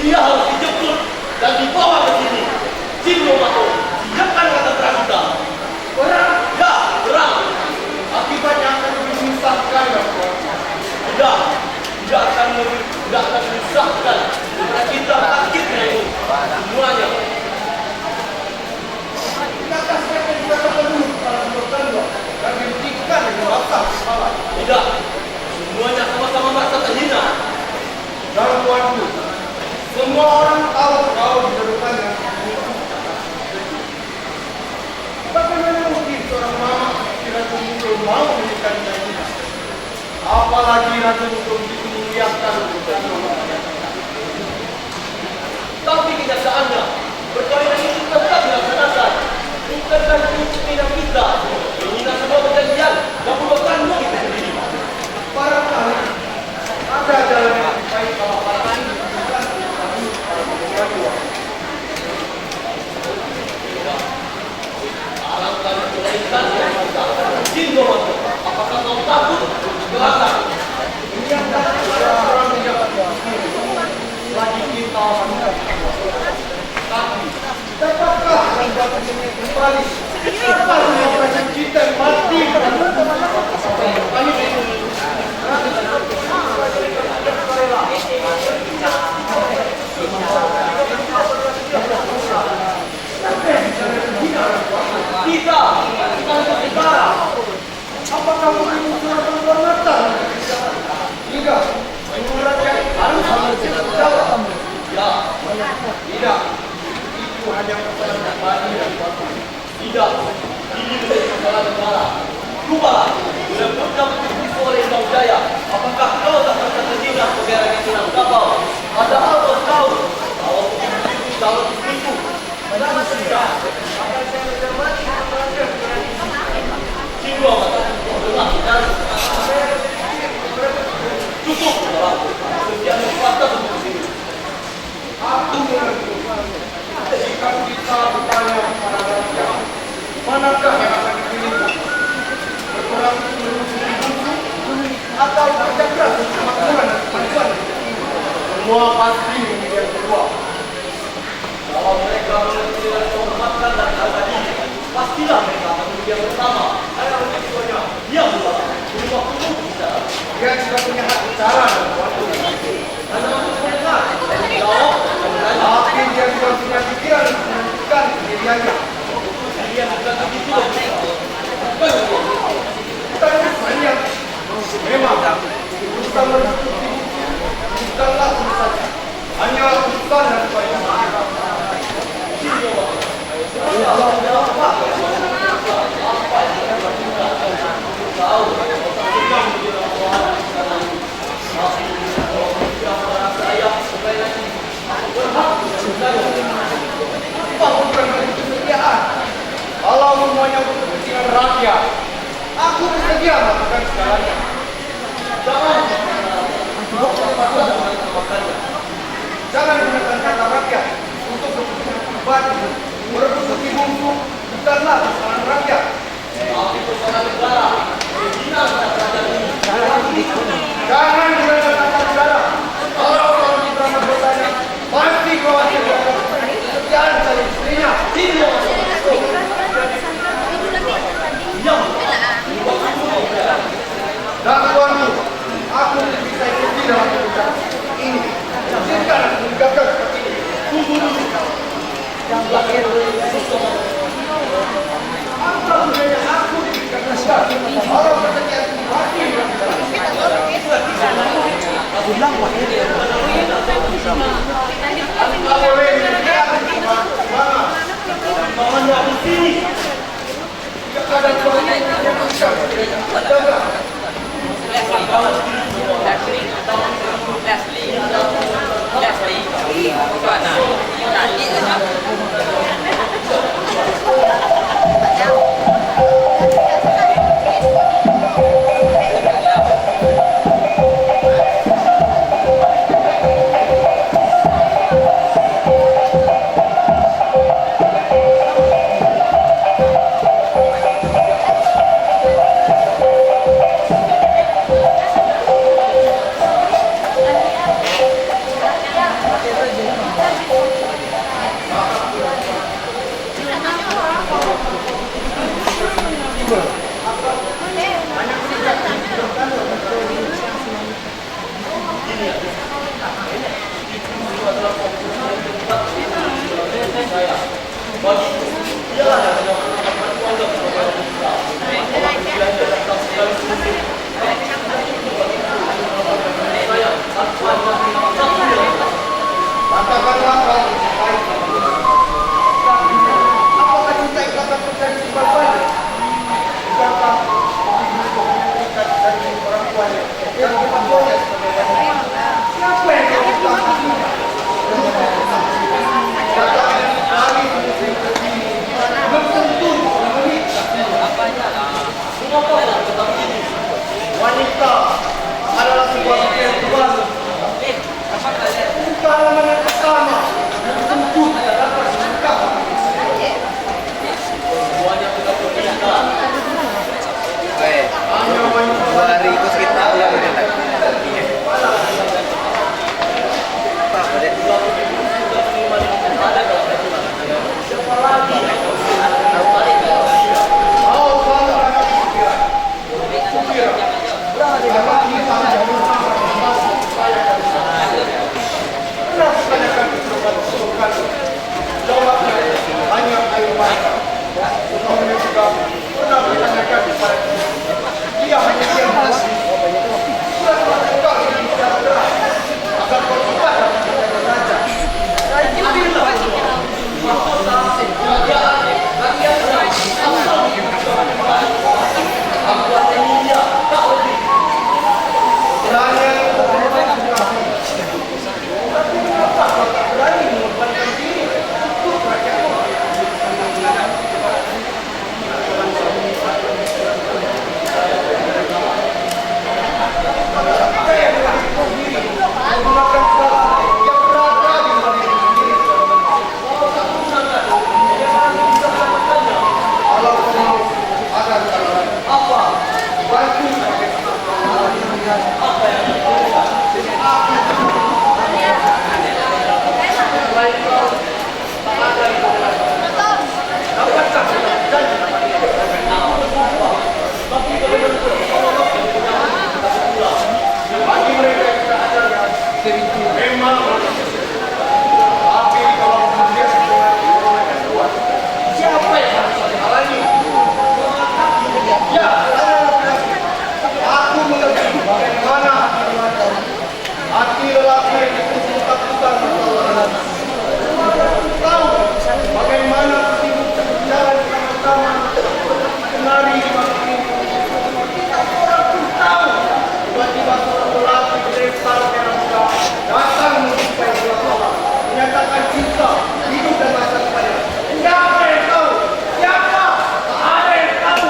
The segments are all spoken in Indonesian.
Dia harus dijemput dan dibawa ke sini. Jingo Mato, siapkan kata perang kita. Perang? Ya, perang. Akibatnya akan lebih menyusahkan, Tuan. Tidak akan menyusahkan. Kita bangkitnya itu semuanya. Tidakkah sebaiknya kita dulu para penduduk dan dihentikan dengan rasa salah? Tidak, semuanya sama-sama merasa terhina. Dan Tuanku, semua orang tahu kau dijodohkannya. Bagaimana mungkin seorang mama seperti Ratu Mungkul mau menikahi kita? Apalagi Ratu Mungkul begitu mengiyakan Tapi kenyataannya, perkawinan itu tetap dilaksanakan. Bukankah itu keinginan kita menghina semua perjanjian dan merupakan kita sendiri? barangkali ada jalan yang lebih baik kalau para ini bukan para penduduk. Barangkali kebaikan yang kita. Jingo Mato, apakah kau takut kelakar? Ini yang tadi orang menjabat lagi kita tapi dapatkah orang dapat kembali apa yang kita mati kami Kita untuk negara. apakah mungkin surat penghormatan hingga rakyat harus menjawab? Ya, Tidak, itu hanya persoalan pribadi dan waktu. tidak. Ini menjadi masalah negara. Rubahlah, lembutnya begitu oleh Imam Jaya. Apakah kau tak merasa terhina sebagai rakyat Minangkabau? Padahal kau tahu bahwa begitu calon istriku. Kenapa tidak? Akan saya mencermati peraturan Jingo Mato, dengar dan cukup saudaraku. Setiap sepatah untuk sini. aku mengerti. Jika kita bertanya kepada rakyat, manakah yang akan dipilih? Berperang menutupi musuh atau kerja keras untuk kemakmuran dan kemajuan? Semua pasti memilih yang kedua. Kalau mereka mengerti dan menghormatkan dan harga diri, pastilah mereka akan memilih yang pertama. Ada resikonya. Dia pula berubah umum bicara. Dia juga punya hak bicara dan waktu. Hanya untuk mendengar dan menjawab dan bertanya. Tapi dia juga punya pikiran untuk menentukan pendiriannya. Dia bukan begitu loh. Bukan hanya memang urusan menutupi bukanlah urusannya. Hanya urusan dan kewajiban. Kalau semuanya untuk kepentingan rakyat, aku bersedia melakukan segalanya. Jangan gunakan kata rakyat untuk kepentingan pribadi. Merebut bukti bungsu bukanlah kesalahan rakyat. Tapi persoalan negara, menghina pada kerajaan ini. Jangan gunakan kata negara. Kalau orang di drama bertanya, pasti khawatir terhadap kesetiaan dari istrinya. Jingo Mato. Dan tuanku, aku bisa ikuti dalam pekerjaan ini. Izinkan aku menegakkan seperti ini. Tunggu dulu. Apa gunanya aku diberikan tugas? Kalau pekerjaan ini mati tak boleh menegakkan kemana-mana. Maunya di sini. Jika ada suami yang bisa menjaga. Bantu sebagai Apa yang Anda lakukan? Selain kau, tak ada yang dapatkah melakukan tapi benar-benar tolong dan penyambut kita berdua. bagi mereka yang kita ajarkan memang tapi kalau kemudian dengan corona yang kuat, siapa yang harus dihalangi? Ya, aku mengerti bagaimana hati lelaki yang itu ketakutan bertolak. Aku tahu bagaimana sibuk berjalan bersama menari di malam ini. Orang pun tahu tiba-tiba seorang lelaki besar yang muda datang menjumpai Rasulullah, menyatakan cinta, hidup dan masa depannya. Siapa yang tahu? Siapa? Tak ada yang tahu.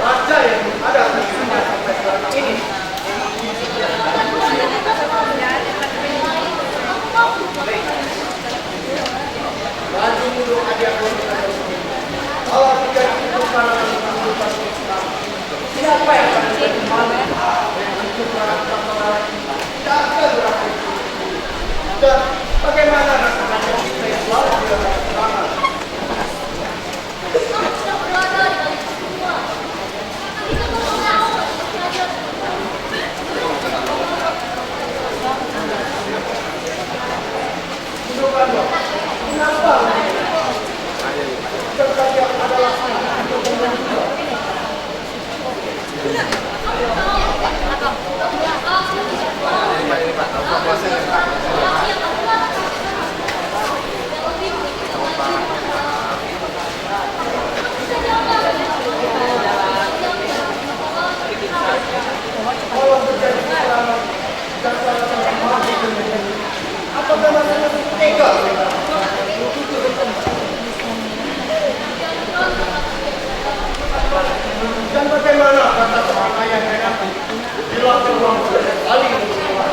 Raja yang ada di sini sampai sekarang ini. Maju mundur adik kalau tidak ditentukan oleh kehidupan kita, siapa yang akan menjadi mana yang menentukan antara tidak akan berakhir. Dan bagaimana rasanya kita yang selalu tidak semangat? Kenapa? Terkadang adalah untuk membantu. Kalau terjadi kesalahan dan salah mati apakah rasanya tega? Dan bagaimana kata pemakaian mereka bila peluang saling berubah?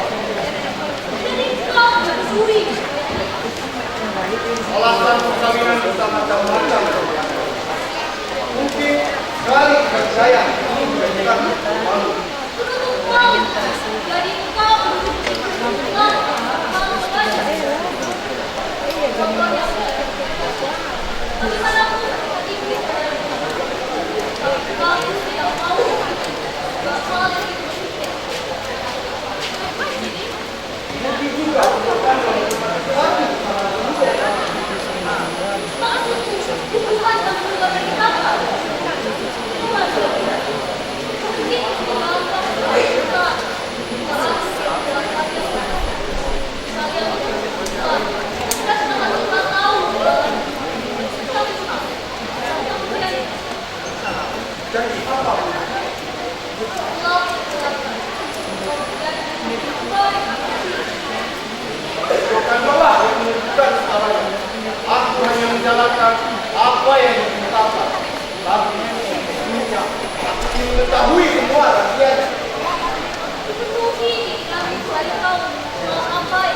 Alasan perkawinan bermacam-macam. Mungkin sekali percaya menjadikan malu. Mungkin juga merupakan jadi apa? Bukanlah yang menentukan sekarang. Aku hanya menjalankan apa yang dimintakan. Tapi sebelumnya aku ingin mengetahui semua rahasianya. Penuhi kami dari kau, sampai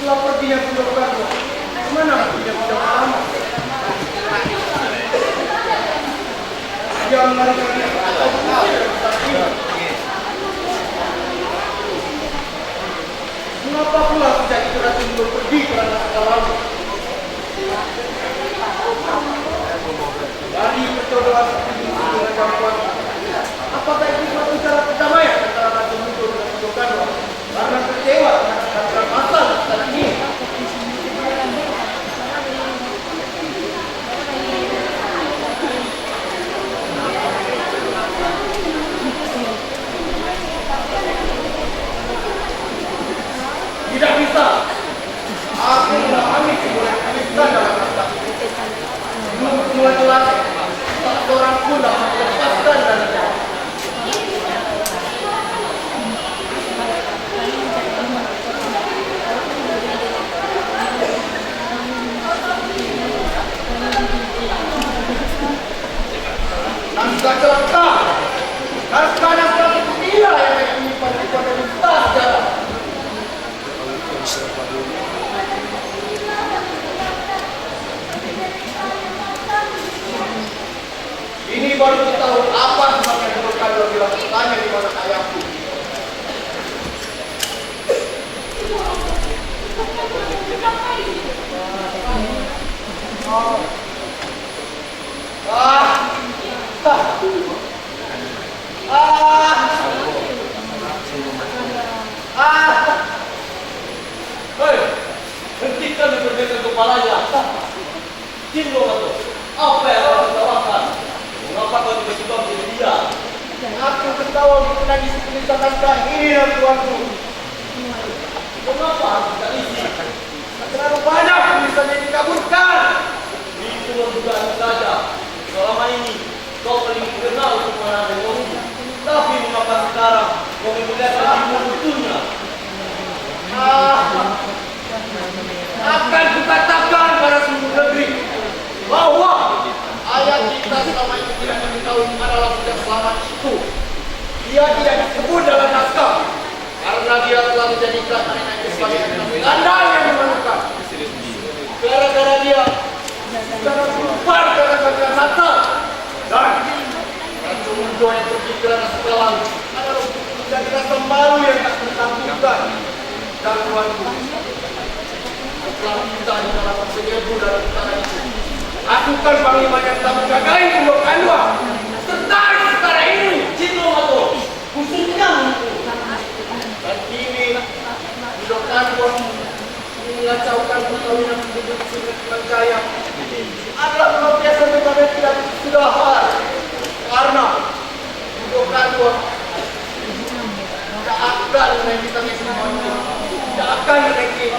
Setelah perginya Bundo Karno, kemana perginya Bundo Karno? Dia melarikan diri atau tahu dari besar ini. Mengapa pula sejak itu Ratu belum pergi ke ranah sekalamu? Dari percobaan seperti itu dengan gangguan, apakah itu suatu cara perdamaian antara Ratu Bundo dan Bundo Karno? Karena kecewa dengan kehadiran masal di istana ini. Tidak bisa. Aku memahami kemuliaan Kristen dalam naskah itu. Belum semua jelas, tak seorang pun dapat melepaskan darinya. Naskah celaka. Naskah itu dia yang menyimpan kepada dusta sejarah. Ini baru tahu apa sebabnya Bundo Karno bilang tanya di mana ayahku. Hei, hentikan memperbaiki kepalanya. Cindo itu, apa yang harus ditawarkan? Mengapa kau tiba-tiba menjadi dia? Aku ketawa untuk menangis tulisan naskah ini dan tuanku. Mengapa harus tidak isi? Terlalu banyak tulisan yang dikabulkan. Itu dugaan saja. Selama ini kau paling kenal untuk mengenal emosi. Tapi mengapa sekarang kau memperlihatkan ilmu butuhnya? Akan kukatakan pada seluruh negeri bahwa ayah kita selama ini tidak mengetahui adalah sejak selamat itu. Dia tidak disebut dalam naskah karena dia telah menjadikan neneknya sebagai skandal yang memalukan. Gara-gara dia, karena keluar karena gagal natal dan Ratu Bundo yang pergi ke ranah sekolah adalah untuk menjadi rasa malu yang tak tertampilkan. Dan tuanku, setelah kita di dalam persediaan dalam utara itu, asukan panglima yang tak menjagai Bundo Karno serta setara ini. Cindo itu, khususnya itu. Dan kini Bundo Karno mengacaukan perkawinan penduduk Sungai Jaya adalah luar biasa betapa tidak sudahan karena Bundo Karno tidak akan menaiki semuanya, tidak akan menaiki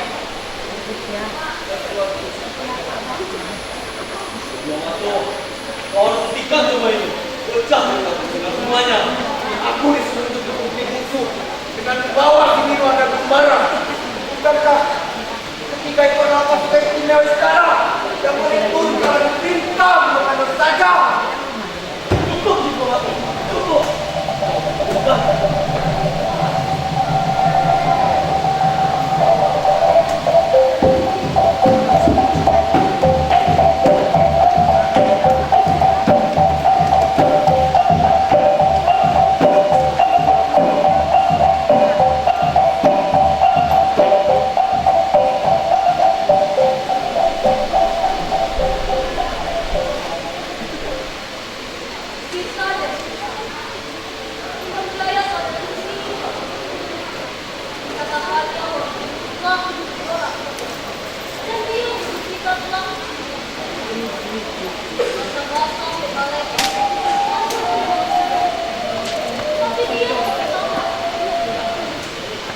Kau harus hentikan semua ini. Bocah dengan semuanya. aku disuruh untuk bukti musuh dengan membawa kini ada gembara. Bukankah ketika itu adalah pasukan istimewa sekarang yang boleh turun dalam perintah bukan saja. Cukup Cindo, cukup.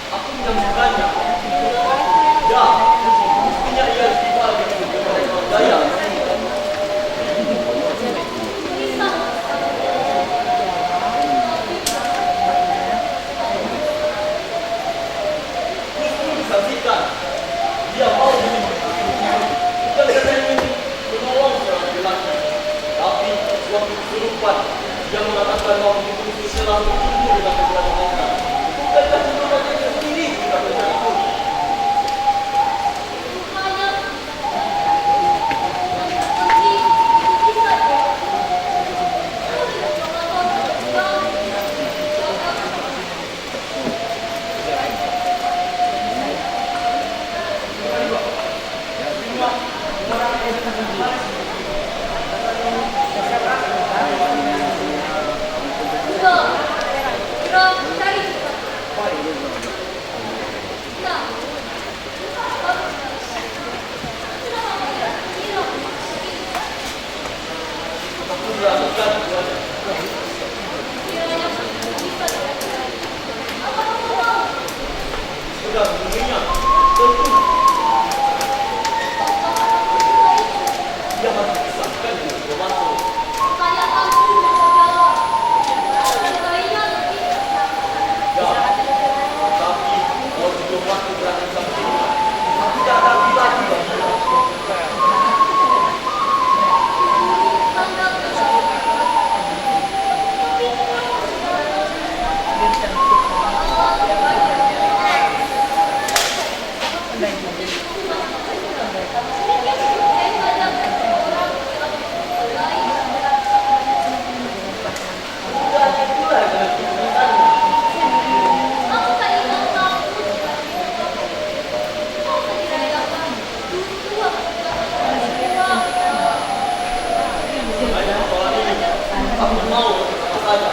Aku menemukannya. Ya, mestinya ia tiba di Pulau Jaya. Justru disaksikan, dia mau melindungi. Bukan karena ingin menolong seorang laki-laki, tapi suatu kesurupan yang mengatakan bahwa begitu selalu bertumbuh dengan kekuatan mereka. Bukankah sebelum mereka sendiri tidak benar itu? Aku merasakan sudah bunyinya tentu dia harus disahkan di masuk. Ya, tapi kalau sebelum waktu berangkat sampai ini, tidak ada lagi baginya. Aku mau apa saja.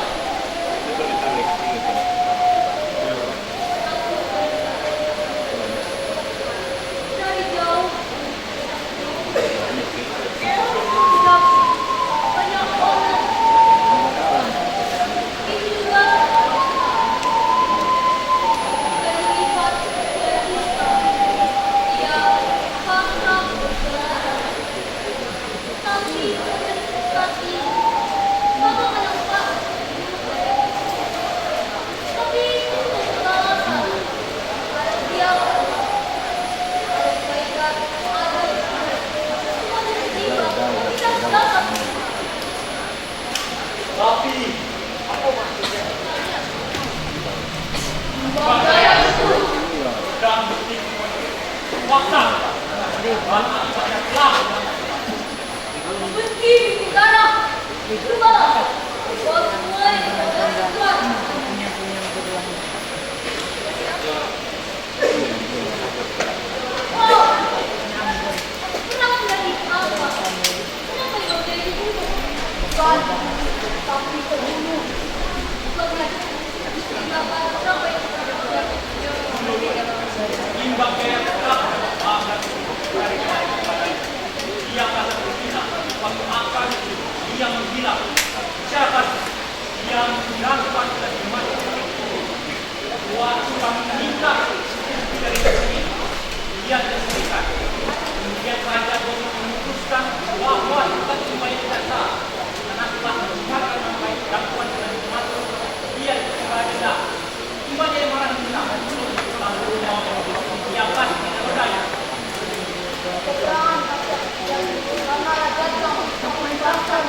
Tapi apa maksudnya? Dan bukti fakta banyak telah Benci darah coba buat mulai kuat. Oh, kenapa jadi apa? Kenapa kau jadi dulu? Kan, tapi dulu. Kenapa yang imbang gaya tetap akan dari kepada ia akan berpihak waktu akan ia menghilang siapa yang menggunakan dan dimana waktu kami minta dari sini ia tersebutkan kemudian raja memutuskan bahwa kita kembali tidak sah karena telah menciptakan membaik dakwaan dan masuk ia kepada gimana yang marah kita lalu mau siapa yang berdaya karena raja yang memerintahkan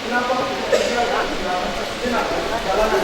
Kenapa dia jenak jalanan?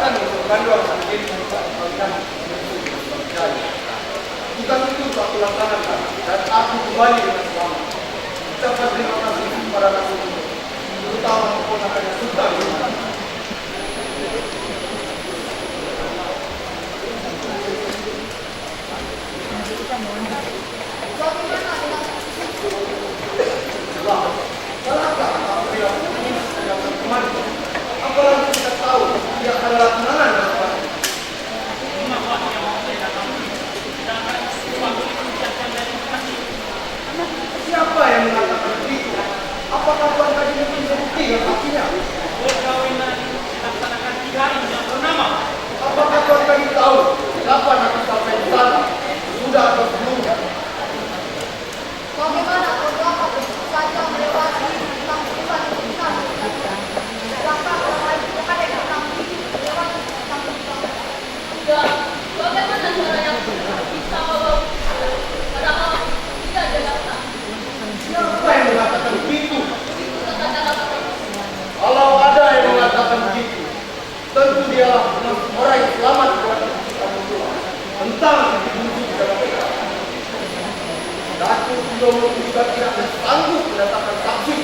tugasan untuk Pandu akan menjadi pemerintahan Jaya. Tugas itu aku laksanakan dan aku kembali dengan selamat. Ucapkan terima kasih kepada Nabi, terutama keponakannya Sultan. Salahkah apabila ini sedang kemana? Apalagi kita tahu dia adalah tunangan dan orang. Siapa yang mengatakan begitu? Apakah Tuan tadi mungkin bukti yang pastinya? Perkawinan dilaksanakan 3 hari yang bernama. Apakah Tuan tadi tahu kapan aku sampai di sana? Sudah atau belum? Bagaimana kalau aku saja melewati tentang kehidupan itu bisa mengatakan langkah orang lain itu ada yang tentang melewati tentang kehidupan. Enggak, bagaimana caranya bisa bawa padahal tidak ada daftar. Siapa yang mengatakan begitu? Itu kata-kata Kalau ada yang mengatakan begitu, tentu dialah orang yang selamat dari kamu tua. Tentang dibunuh di dalam mereka. Datuk Sudomo juga tidak sanggup mendatangkan saksi.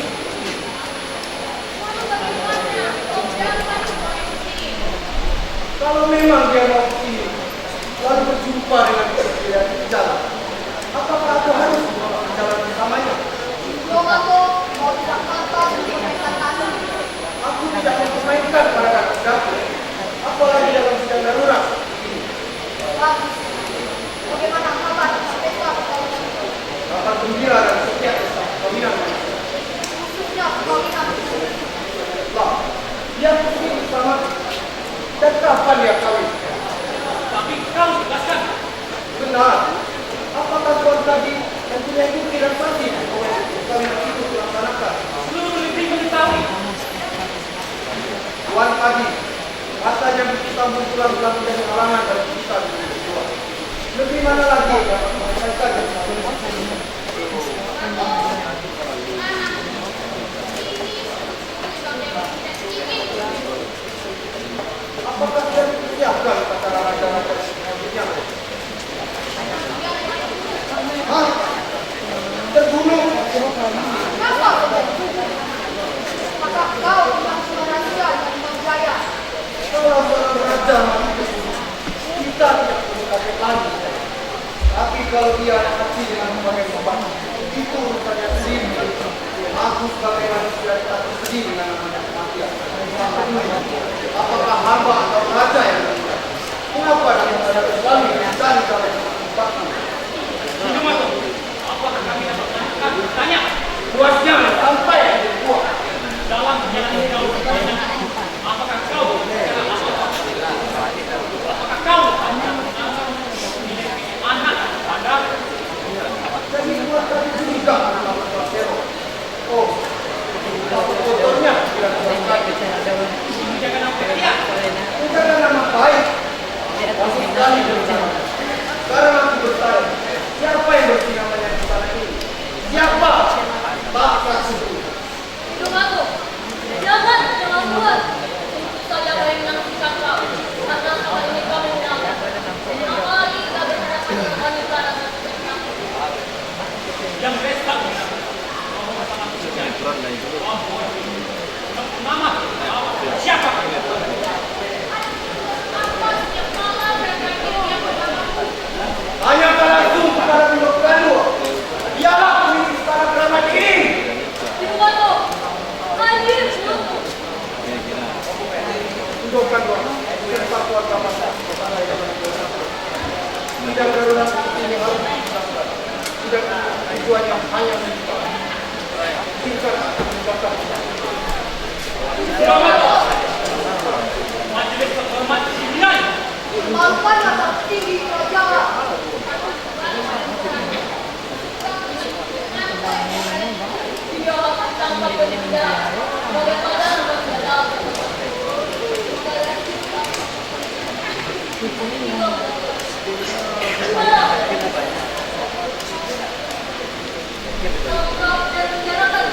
lalu bagaimana? Oh, jangan orang ini. Kalau memang dia mau kesini, lalu berjumpa dengan dia di jalan, apakah aku harus berjalan bersamanya? Dong aku mau tidak apa memainkan kami. Aku tidak mempermainkan pada kakak Datuk, apalagi dalam sidang darurat. Bagus. Bagaimana kabar besok kalau Kabar gembira dan setia tentang perkawinan manusia. khususnya perkawinan? Lah, dia kesini bersama dan kapan dia kawin? Tapi kau tegaskan. Benar. Apakah Tuan tadi yang punya bukti dan saksi bahwa perkawinan itu dilaksanakan? Seluruh negeri mengetahui. Tuan tadi, katanya bukti sambung tulang-tulang menjadi halangan dari kita di berdua. Lebih mana lagi yang dapat menyelesaikan dan apakah dia disiapkan kata raja-raja selanjutnya? Hah? Terbunuh? Kenapa? Maka kau memang rahasia yang menjaya. Kalau seorang raja mati, kita tidak perlu kaget lagi. Tapi kalau dia mati dengan sebagai korban, itu urusannya sendiri. Aku sebagai manusia tak bersedih dengan namanya kematian. Apakah hamba atau raja yang meninggal? Mengapa dalam ada suami mencari kalau tempatku? Sinomato, apakah kami dapat menemukan tanya Puasnya sampai di buah. dalam menjalani kau perkawinan? Apakah kau secara apakah kau memiliki anak pada Jadi buat tadi juga anak Pasero. Oh, fotonya tidak terkait. menjaga nama dia? Bukan nama baik. Masuk sekali bersama. Sekarang aku bertanya, siapa yang bersih namanya di sana ini? Siapa? Bapak Sudu. Hidup aku. Jangan buat. Tentu saja kau yang menangkap kau. Karena selama ini kau menangkap. Apalagi kau berhadapan dengan wanita dan Yang pesta Mama, siapa? apa setiap malam mereka dia bersamaku. Tanyakan langsung kepada Pendok Gandua. Dialah pemilik istana keramat ini. Hidup aku. Hadir seluruh. Pendok Gandua, bukan satuan kawasan. Tidak darurat seperti ini harus dilakukan. Tidak tujuannya hanya menimpa. Tingkat menyebabkan Sinomato, majelis terhormat pimpinan. Kemampuan tertinggi kerajaan. Dia akan tangkap penjara. Bagaimana tidak tahu. Tangkap dan penjarakan.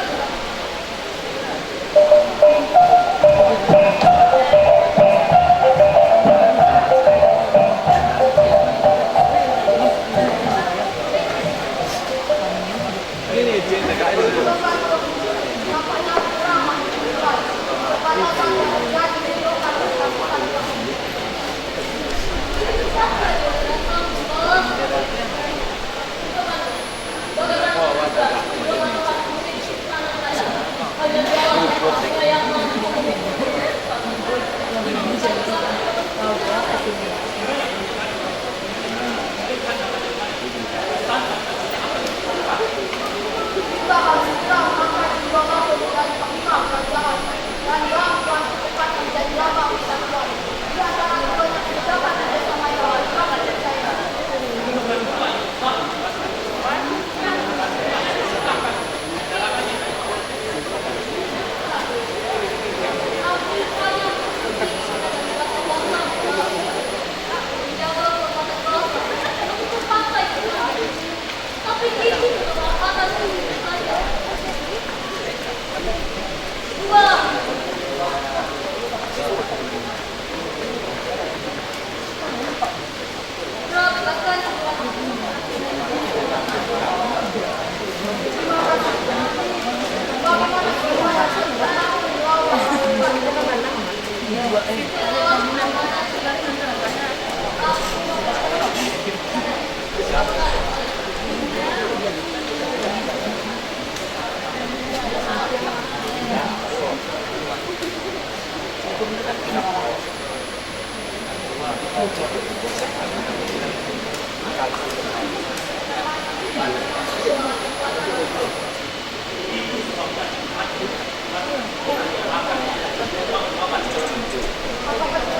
Apakah itu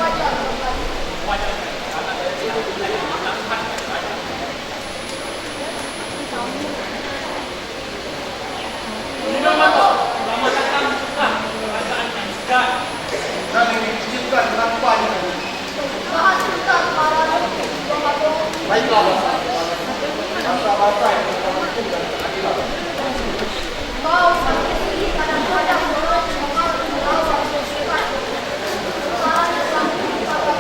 wajar? Selamat datang bukan kerajaan Islam. Dan ini diizinkan nampaknya. Bahan sultan para Baiklah, bangsa-bangsa yang berhukum dan keadilan. kau sampai sini kadang-kadang menolak mengaruh melawan kesulitan. Kesalahan yang telah dilakukan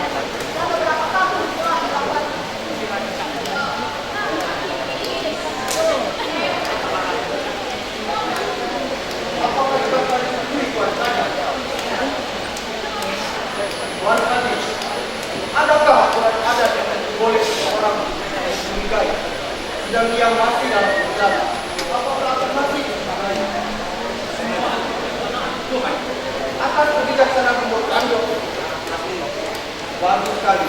dan beberapa tahun telah dilakukan. Apakah kita harus mengakui Tuhan saja? Tuhan tadi, adakah aturan adat yang boleh seorang menikahi sedang ia masih dalam perjalanan? Apakah akan masih disalahkan? Akan kebijaksanaan membuat tanduk. Bagus sekali.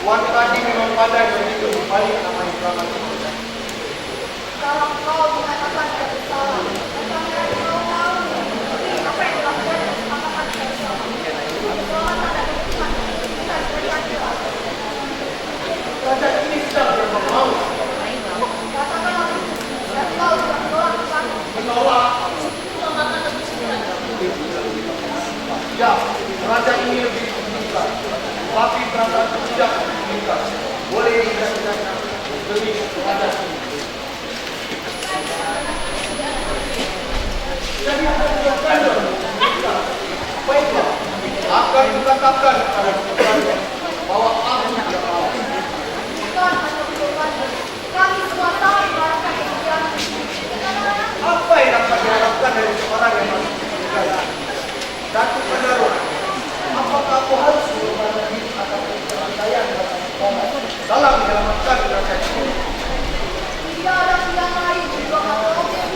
Tuhan tadi memang pandai berhitung di balik nama Islam itu. Sekarang kau mengatakan tidak bersalah. Pangeran kau mau mengikuti apa yang dilakukan dan mengatakan tidak bersalah. Keselamatan dan kepentingan bukan berikan jelas. Kerajaan ini sedang bermau. Katakanlah itu dan kau sudah menolak Tuhan. Menolak. Ya, kerajaan ini lebih dibutuhkan. Tapi kerajaan tidak dibutuhkan. Boleh tidak demi kerajaan ini. Jadi akan dilakukan baiklah, akan kukatakan kepada keluarga bahwa aku tidak mau. Tuhan hanya berkorban. Kami semua tahu merasakan kemudian. Apa yang dapat diharapkan dari seorang yang masih meninggal? Datuk Penerus, apakah aku harus mengorbankan diri atas kepercayaan dalam menyelamatkan kerajaan ini? Tidak ada pilihan lain.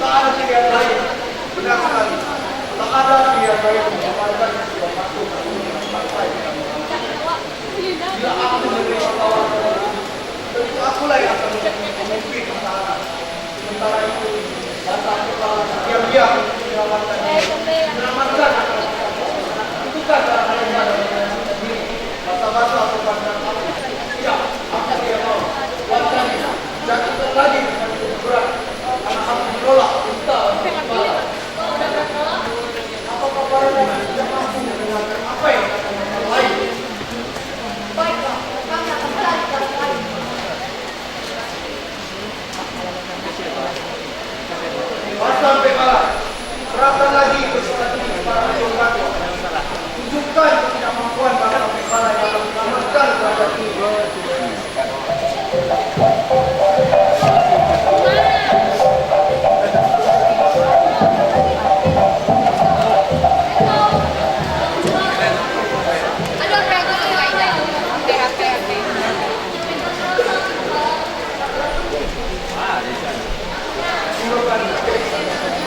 Tak ada pilihan lain. Benar sekali. Tak ada pilihan lain mengorbankan sebuah patuh dengan partai yang mengamalkan. Bila aku menerima tawaran tentu akulah yang akan memimpin pertahanan. Sementara itu, bangsa pertahanan diam-diam menyelamatkan itu kan hal yang ada sendiri. Bangsa-bangsa atau bangsa aku. Tidak, aku tidak mau. Bangsa ini jangan lagi dengan berat. Karena aku menolak perintah kepala. Apakah para orang tidak mampu mendengarkan apa yang dikatakan orang lain? Baiklah, kami akan mencari jalan lain. Sampai kalah, serahkan lagi persoalan ini kepada masyarakat. Tunjukkan ketidakmampuan para pembela yang akan menyelamatkan kerajaan ini.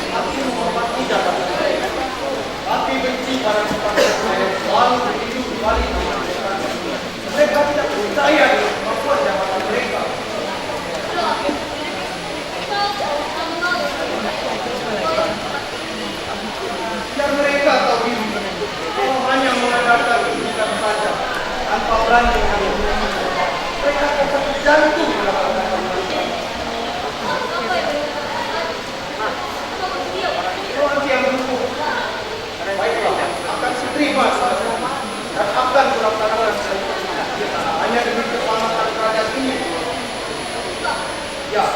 Aku menghormati jabatan mereka, tapi benci pada sepatu yang selalu berhidup di balik mereka. Mereka tidak percaya dengan kemampuan jabatan mereka. Dan mereka tahu diri kalau hanya mengadakan keputusan saja tanpa berani mengambil. Mereka akan satu jantung melakukan mereka. Orang yang mendukung, baiklah, akan diterima dan akan dilaksanakan hanya demi keselamatan kerajaan ini. Ya,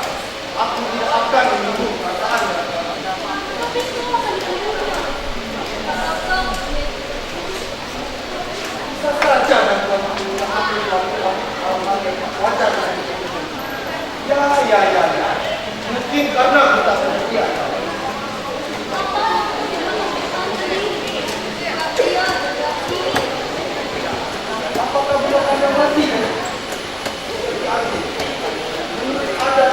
aku tidak akan menyinggung perasaan. Bisa saja dan Tuhan mengulang aku melakukan hal-hal yang wajar dengan itu. Ya. Mungkin karena kita setia. Apakah belum ada mati? Menurut adat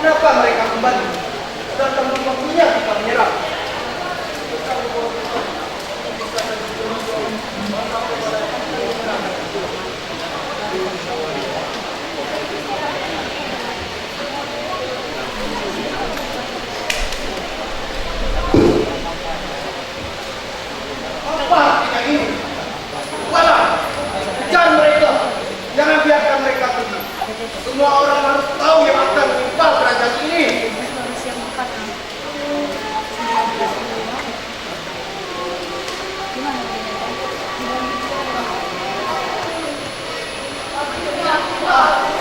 Kenapa mereka kembali? Datang waktunya kita menyerah. Apa artinya ini? Wala, kejar mereka. Jangan biarkan mereka pergi. Semua orang harus tahu yang akan menimpa kerajaan ini.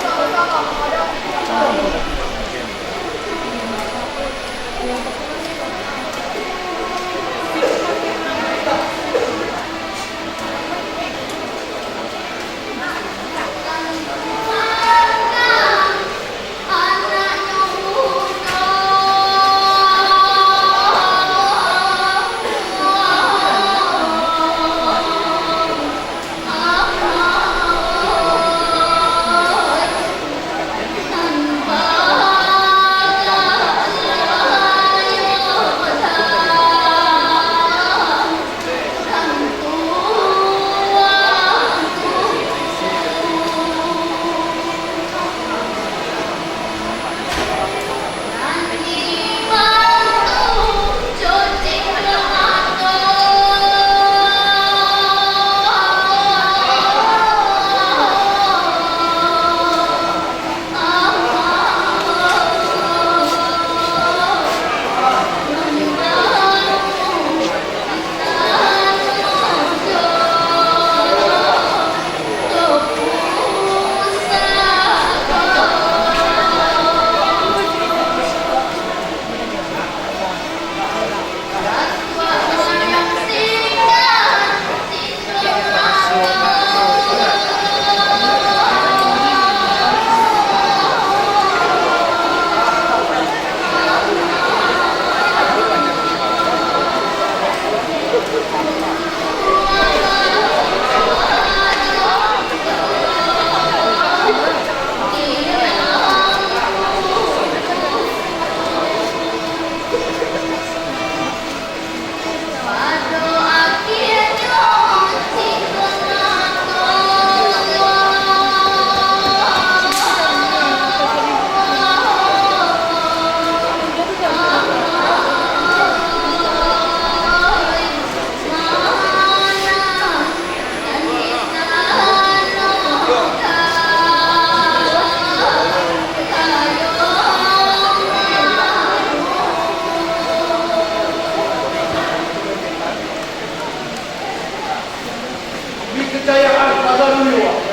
Sama-sama menghadapi Kejayaan pada Luwa.